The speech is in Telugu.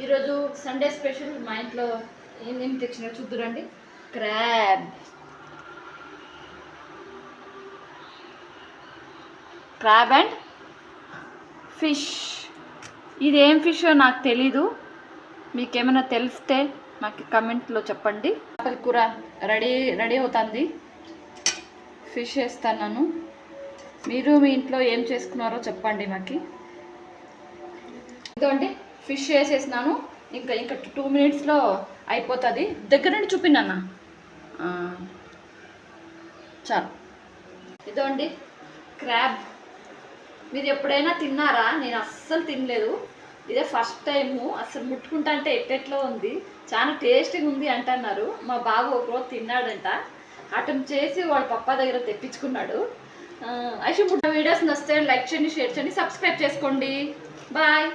ఈరోజు సండే స్పెషల్ మా ఇంట్లో ఏం తెచ్చినా చూద్దురండి. Crab and fish. ఇదేం ఫిషో నాకు తెలీదు, మీకేమైనా తెలిస్తే నాకు కమెంట్లో చెప్పండి. చేపల కూర రెడీ అవుతుంది. ఫిష్ వేస్తాను. మీరు మీ ఇంట్లో ఏం చేసుకున్నారో చెప్పండి మాకు. ఇదిగోండి ఫిష్ వేసేసినాను. ఇంకా 2 minutesలో అయిపోతుంది. దగ్గర నుండి చూపినన్న చాలు. ఇదిగోండి క్రాబ్. మీరు ఎప్పుడైనా తిన్నారా? నేను అస్సలు తినలేదు, ఇదే ఫస్ట్ టైము. అసలు ముట్టుకుంటా అంటే ఎట్టెట్లో ఉంది, చాలా టేస్టీగా ఉంది అంటున్నారు. మా బాబు ఒకరోజు తిన్నాడంట, అటెంప్ట్ చేసి వాడు పప్పా దగ్గర తెప్పించుకున్నాడు. ఐషు వీడియోస్ నచ్చితే లైక్ చేయండి, షేర్ చేయండి, సబ్స్క్రైబ్ చేసుకోండి. బాయ్.